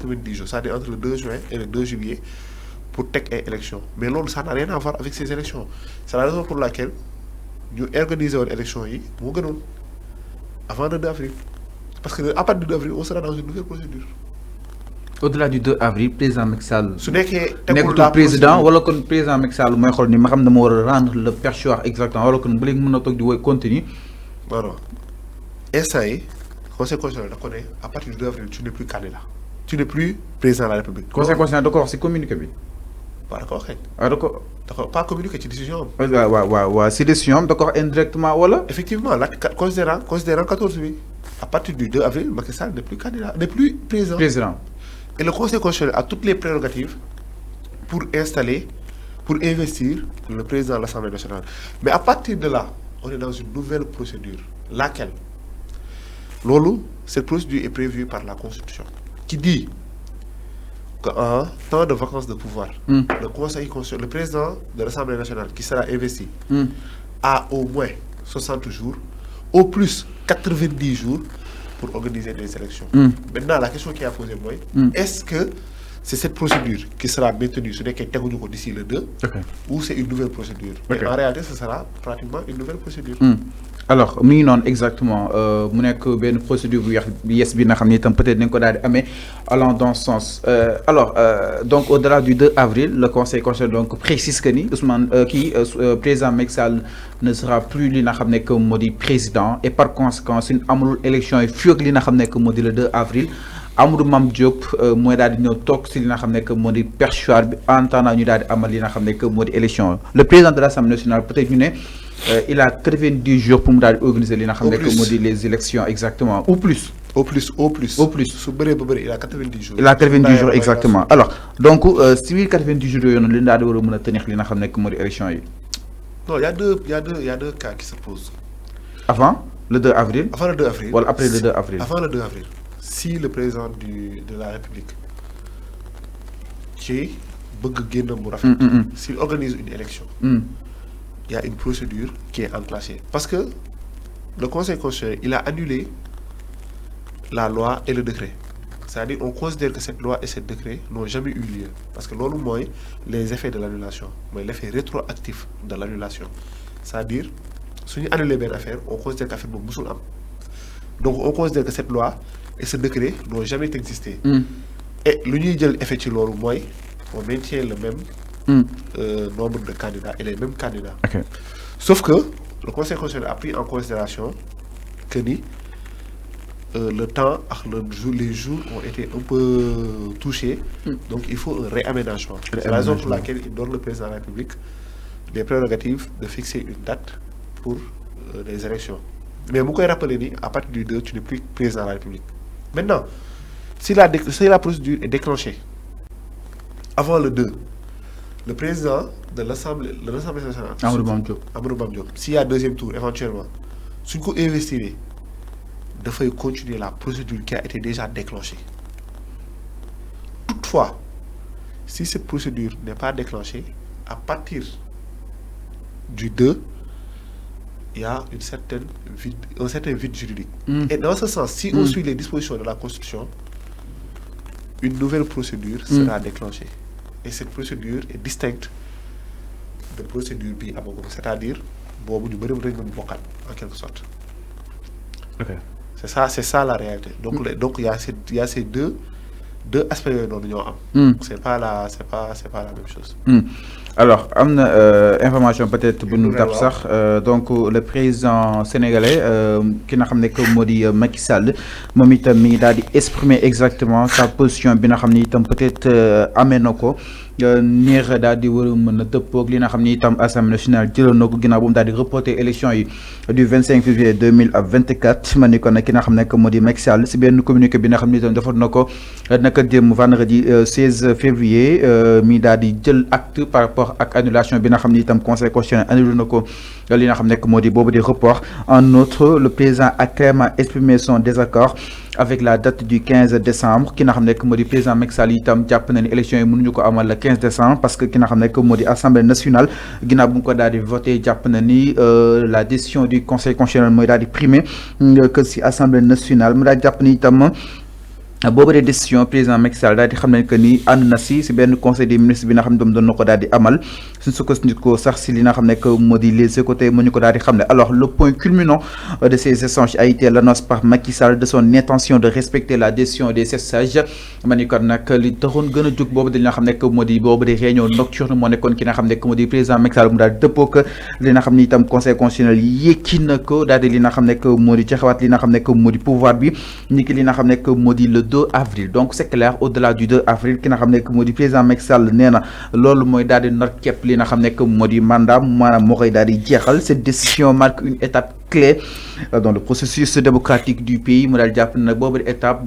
90 jours, c'est-à-dire entre le 2 juin et le 2 juillet, pour tech et élection. Mais là, ça n'a rien à voir avec ces élections. C'est la raison pour laquelle nous organisons une élection avant le 2 avril. Parce qu'à partir du 2 avril, on sera dans une nouvelle procédure. Au-delà du 2 avril, président Macky Sall le président wala kon président Macky Sall mooy xool ni ma xam ne ma war a rendre le perchoir exactement wala kon ba léegi mën na toog di woy continue. Non. Instant yi conseil constitutionnel da ko ne à partir du 2 avril tu n'es plus candidat. Tu n'es plus président de la République. Conseil constitutionnel da ko wax si communiqué bi. waaw da ko waxee. ah d'accord pas communiqué ci décision am. waaw si décision am da ko wax indirectement wala. Effectivement là considérant 14 bi à partir du 2 avril Macky Sall n'est plus candidat n'est plus président. Et le Conseil constitutionnel a toutes les prérogatives pour installer, pour investir le président de l'Assemblée nationale. Mais à partir de là, on est dans une nouvelle procédure. Laquelle Lolo, cette procédure est prévue par la Constitution, qui dit qu'en temps de vacances de pouvoir, le président de l'Assemblée nationale qui sera investi a au moins 60 jours, au plus 90 jours, pour organiser des élections. Maintenant, la question qui a posée, est-ce que c'est cette procédure qui sera maintenue d'ici le 2 ou c'est une nouvelle procédure? En réalité, ce sera pratiquement une nouvelle procédure. Alors, non exactement, mu nekk benn procédure bu yes bi nga xam ni peut-être nañ ko daal di amee allant dans ce sens. Alors, donc au-delà du 2 avril, le Conseil constitutionnel donc précise que ni Ousmane président Macky Sall ne sera plus li nga xam ne que moo di président et par conséquent suñu amul élection yi fii ak li nga xam ne que moo di le 2 avril. Amadou Mame Diop mooy daal di ñëw toog si li nga xam ne que moo di perchoir bi en attendant ñu daal di amal li nga xam ne que moo di élection. Le président de l'Assemblée nationale peut-être ñu ne il a 90 jours pour mu daal di organiser li nga xam ne que moo di les élections exactement ou plus. Au plus. Su bëree ba bëri il a 90 jours. Il a 90 jours exactement. Alors donc si biir 90 jours yooyu noonu li daal di war a mën a tenir li nga xam ne que moo di élection yi. Non, il y a deux cas qui se posent. Avant le 2 avril. Avant le 2 avril. Ou après le 2 avril. Avant le 2 avril. Si le président de la République qui s'il organise une élection, il y a une procédure qui est enclenchée. Parce que le Conseil constitutionnel, il a annulé la loi et le décret. C'est-à-dire qu'on considère que cette loi et ce décret n'ont jamais eu lieu. Parce que l'on moins les effets de l'annulation, l'effet rétroactif de l'annulation. C'est-à-dire, si on annule une affaire, on considère qu'affaire est musulman. Donc on considère que cette loi et ce décret n'ont jamais existé. Et l'union effet sur l'eau, on maintient le même nombre de candidats et les mêmes candidats. Sauf que le Conseil constitutionnel a pris en considération que le temps, les jours ont été un peu touchés, donc il faut un réaménagement. C'est la raison pour laquelle il donne le président de la République des prérogatives de fixer une date pour les élections. Mais vous pouvez rappeler, à partir du 2, tu n'es plus président de la République. Maintenant, si la procédure est déclenchée avant le 2, le président de l'Assemblée nationale, Amadou Mame Diop, s'il y a deuxième tour, éventuellement, si vous investissez, il faut continuer la procédure qui a été déjà déclenchée. Toutefois, si cette procédure n'est pas déclenchée, à partir du 2, il y a un certain vide juridique. Et dans ce sens, si on suit les dispositions de la Constitution, une nouvelle procédure sera déclenchée. Et cette procédure est distincte de la procédure bi amago, c'est-à-dire en quelque sorte. C'est ça la réalité. Donc il y a ces deux aspects dont nous avons. C'est pas la même chose. Alors, information peut-être pour nous donc le président sénégalais qui n'a pas que Macky Sall moom itam mi daal di exprimer exactement sa position bi nga xam ni itam peut-être amee na ko neex daal di war a mën a dëppoog li nga xam ni itam Assemblée nationale jëloon na ko ginnaaw bu mu daal di reporter élection yi du 25 février 2024 ma ni ko nag ki nga xam ne moo di Macky Sall si benn communiqué bi nga xam ni itam defoon na ko naka démb vendredi 16 février mi daal di jël acte par rapport ak annulation bi nga xam ni itam Conseil constitutionnel annulé na ko li nga xam ne moo di boobu di report. En outre, le président a clairement exprimé son désaccord avec la date du 15 décembre ki nga xam ne moo di président Macky Sall itam jàpp na ni élection yi mënuñu ko amal le 15 décembre parce que ki nga xam ne moo di assemblée nationale ginnaaw bu mu ko daal di voté jàpp na ni la décision du Conseil constitutionnel mooy daal di primer que si assemblée nationale mu daal jàpp ni itam boobu de décision président Macky Sall daal di xam ne que ni ànd na si benn conseil des ministres bi nga xam ne doon na ko daal di amal suñ sukkandikoo sax si li nga xam ne que moo di les côtés mu ñu ko daal di xam ne. Alors le point culminant de ces échanges a été l'annonce par Macky Sall de son intention de respecter la décision des 7 sages ma ni kon nag li taxoon gën a jóg boobu de li nga xam ne que moo di boobu de réunion nocturne moo nekkoon ki nga xam ne que moo di président Macky Sall mu daal di dëppoo que li nga xam ni itam conseil constitutionnel yékki na ko daal di li nga xam ne que moo di joxewaat li nga xam ne que moo di pouvoir bi ni ki li nga xam ne que moo di le 2 avril. Donc c'est clair, au-delà du 2 avril ki nga xam ne que moo di président Macky Sall nee na loolu mooy daal di not képp li nga xam ne que moo di mandat maanaam moo koy daal di jeexal. Cette décision marque une étape clé dans le processus démocratique du pays mu daal jàpp nag boobu étape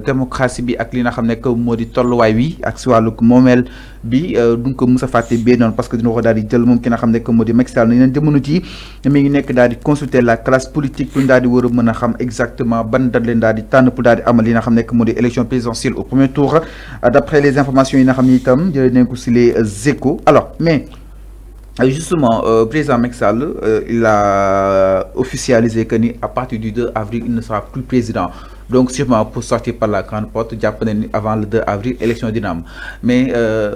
démocratie bi ak li nga xam ne que moo di tolluwaay wi ak si wàllu moomeel bi duñ ko mës a fàtte bee noonu parce que dina ko daal di jël moom ki nga xam ne que moo di Macky Sall nañ leen jamono ji mi ngi nekk daal di consulter la classe politique pour daal di war a mën a xam exactement ban date leen daal di tànn pour daal di amal li nga xam ne que moo di élection présidentielle au premier tour d'après les informations yi nga xam ne itam jëlee nañ ko si les échos. Alors mais justement président Macky Sall il a officialisé que ni à partir du 2 avril il ne sera plus président. Donc sûrement pour sortir par la grande porte jàpp nañ ni avant le 2 avril élection dina am mais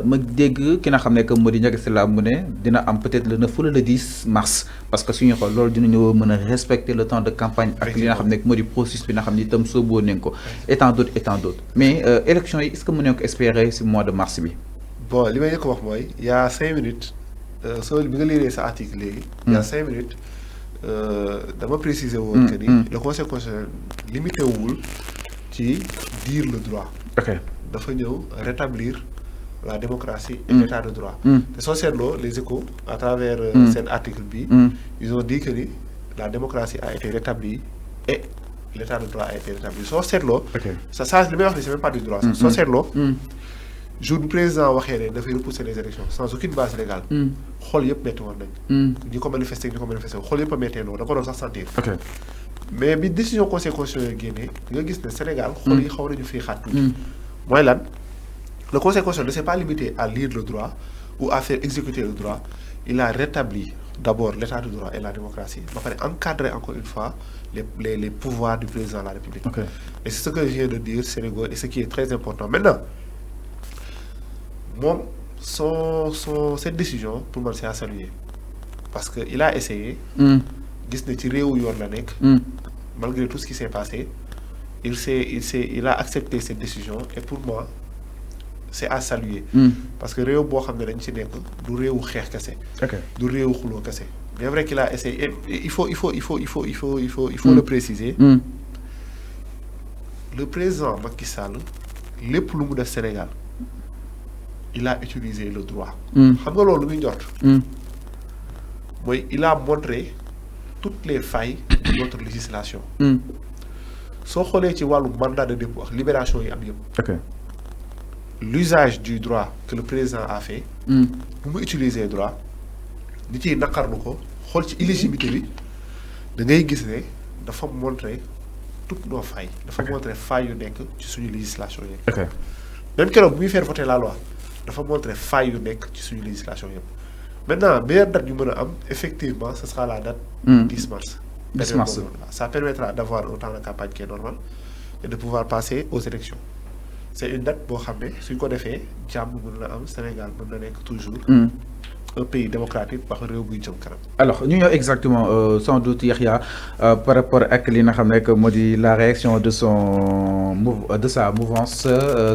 ma dégg ki nga xam ne que moo di Ndiaga Sylla mu ne dina am peut-être le 9 wala le 10 mars parce que suñu xool loolu dinañu mën a respecter le temps de campagne ak li nga xam ne moo di processus bi nga xam ne itam sóoboo nañ ko et tant d'autres mais élection yi est-ce que mën nañ ko espérer si mois de mars bi. Bon li may njëkk wax mooy il y a 5 minutes soo bi nga lire sa article léegi. Il y a 5 minutes. Dama préciser woon que ni le conseil constitutionnel limité wul ci dire le droit. Ok dafa ñëw rétablir la démocratie et l'état de droit. te soo seetloo les échos à travers cet article bi ils ont dit que ni la démocratie a été rétablie et l'état de droit a été rétabli soo seetloo. ça li may wax ni c'est même pas du droit. soo seetloo. jour bu président waxee ne dafay repousser les élections sans aucune base légale. xool yëpp metti woon nañ. ñi ko manifester xool yëpp a mettee noonu da ko doon sax sentir. mais bi décision conseil constitutionnel génnee nga gis ne Sénégal. xool yi xaw nañu fii xaat tuuti. mooy lan le conseil constitutionnel ne s'est pas limité à lire le droit ou à faire exécuter le droit il a rétabli d'abord l'état de droit et la démocratie ba pare encadrer encore une fois les pouvoirs du président de la République. Et c'est ce que je viens de dire Sénégal et ce qui est très important maintenant. Bon, cette décision, pour moi, c'est à saluer. Parce qu'il a essayé, malgré tout ce qui s'est passé, il a accepté cette décision et pour moi, c'est à saluer. Parce que Réo Bo Hamne du Réo Kher Kassé, du Réo Khoulo Kassé. Bien vrai qu'il a essayé, et il faut le préciser. Le président Macky Sall, le plus de Sénégal, il a utilisé le droit. Il a montré toutes les failles de notre législation. Si on a le mandat de dépôt, libération, l'usage du droit que le président a fait, pour utiliser le droit, il a montré l'illégitimité, il faut montrer toutes nos failles. Il faut montrer les failles sur la législation. Même quand on faire voter la loi, il faut montrer les failles sur la législation. Maintenant, la meilleure date du monde, effectivement, ce sera la date 10 mars. 10 mars. Ça permettra d'avoir un temps de campagne qui est normal et de pouvoir passer aux élections. C'est une date pour savoir si on a fait, le Sénégal est toujours un pays démocratique par le Alors, nous avons exactement, sans doute, Yahya, par rapport à la réaction de sa mouvance,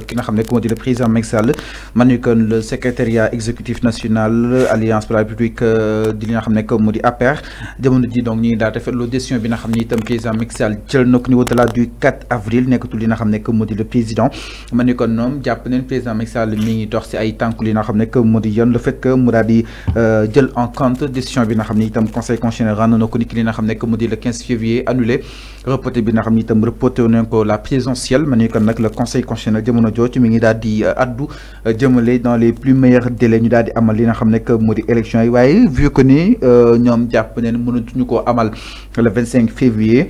qui n'a dit le président Macky Sall, le secrétariat exécutif national, Alliance pour la République, de APR, demande dit donc, nous avons fait l'audition de président Macky Sall, au niveau de la du 4 avril, le président, le président Macky Sall, le fait que jël en compte décision bi nga xamni itam conseil constitutionnel rend na ko ni ki li nga xamne que le 15 février annulé reporté bi nga xamni itam reporté nañ ko la présidentielle mané kon nak le conseil constitutionnel jamono jooju mi ngi daal di addu jëmale dans les plus meilleurs délais ñu daal di amal li nga xamne que élection yi waye vu que ni ñom japp né mënatuñu ko amal le 25 février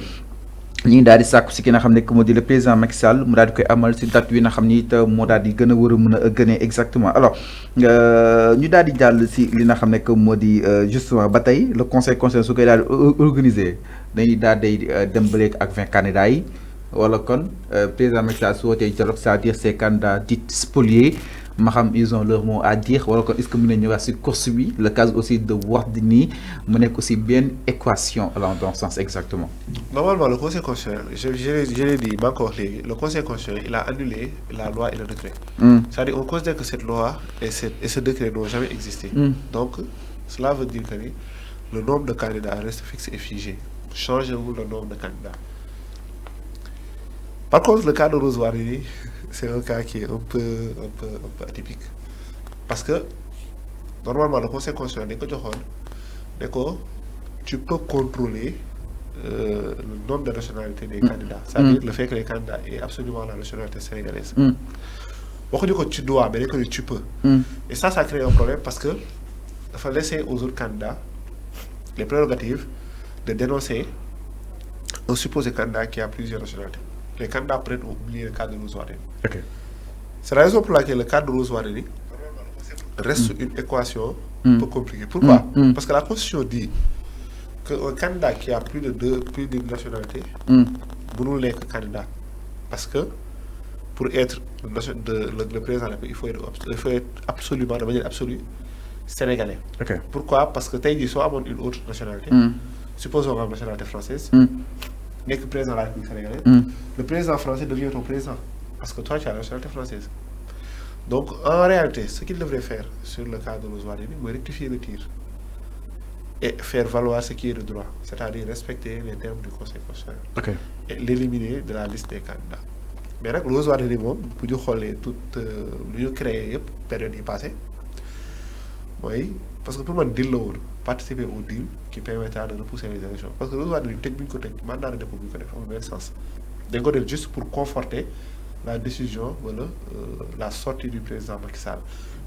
ñi daal di sàkku si ki nga xam ne que moo di le président Macky Sall mu daal di koy amal si date wi nga xam ni it moo daal di gën a war a mën a gënee exactement alors ñu daal di jàll si li nga xam ne que moo di justement ba tey le conseil constitutionnel su koy daal di organiser dañuy daal di dem ba léegi ak 20 candidats yi wala kon président Macky Sall su wootee dialogue c'est-à-dire ces candidats dits spoliés ils ont leur mot à dire wala kon est-ce que mën nañu ñëwaat si course bi le cas aussi de Wardini mu nekk aussi bien équation allant dans ce sens exactement. Normalement le conseil constitutionnel je l'ai dit encore le conseil constitutionnel il a annulé la loi et le décret. C'est-à-dire on considère que cette loi et ce décret n'ont jamais existé. Donc cela veut dire que le nombre de candidats reste fixe et figé. Changez-vous le nombre de candidats. Par contre, le cas de Rose Wardini, c'est un cas qui est un peu atypique. Parce que, normalement, le Conseil constitutionnel, tu peux contrôler le nombre de nationalités des candidats. C'est-à-dire le fait que les candidats aient absolument la nationalité sénégalaise. Beaucoup disent que tu dois, mais que tu peux. Et ça crée un problème parce que il faut laisser aux autres candidats les prérogatives de dénoncer un supposé candidat qui a plusieurs nationalités. Les candidats prennent oublier le cas de Rose Wardini. C'est la raison pour laquelle le cas de Rose Wardini reste une équation un peu compliquée. Pourquoi? Parce que la Constitution dit qu'un candidat qui a plus d'une nationalité ne n'est que candidat. Parce que pour être le président de la République, il faut être absolument, de manière absolue, sénégalais. Pourquoi? Parce que tu as dit soit une autre nationalité, supposons une nationalité française, n'est que président de la République sénégalaise, le président français devient ton président. Parce que toi, tu as la nationalité française. Donc, en réalité, ce qu'il devrait faire sur le cas de Rose Wardini, c'est rectifier le tir et faire valoir ce qui est le droit, c'est-à-dire respecter les termes du Conseil constitutionnel et l'éliminer de la liste des candidats. Mais là, Rose Wardini, pour nous créer toute la période passée, oui, parce que pour moi, deal participer au deal qui permettra de repousser les élections. Parce que Rose Wardini, technique, mandat de dépôt, il sens. Donc, juste pour conforter la décision, voilà, la sortie du président Macky Sall.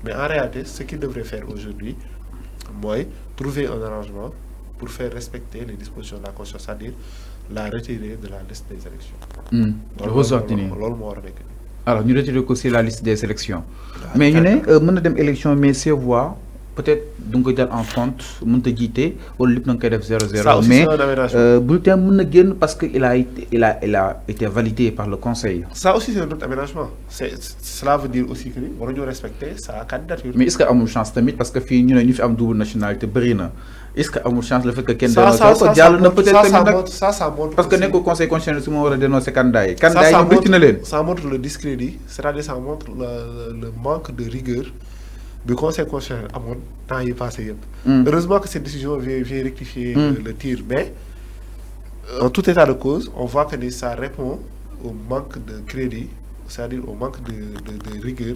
Mais en réalité, ce qu'il devrait faire aujourd'hui, moi, trouver un arrangement pour faire respecter les dispositions de la Constitution, c'est-à-dire la retirer de la liste des élections. Rose Wardini. Alors, nous retirons aussi la liste des élections. Mais nous avons une élection, mais c'est voir. Peut-être donc en compte mën ta jiite wala lépp na nga koy def 0-0 mais bulletin mën na génn parce que il a été validé par le conseil. Ça aussi c'est un autre aménagement. Cela veut dire aussi que waruñu respecter sa candidature. Mais est-ce que amul chance tamit parce que fii ñu fi am double nationalité bëri na est-ce que amul chance le fait que kenn dénoncé ko jàll na peut-être tamit nag ça montre parce que nekk conseil constitutionnel su ma war a dénoncer candidat yi candidat yi ñoom bëtti na leen. Ça montre le discrédit, c'est-à-dire ça montre le manque de rigueur le Conseil constitutionnel a mon temps est passé. Heureusement que cette décision vient rectifier le tir, mais en tout état de cause, on voit que ça répond au manque de crédit, c'est-à-dire au manque de rigueur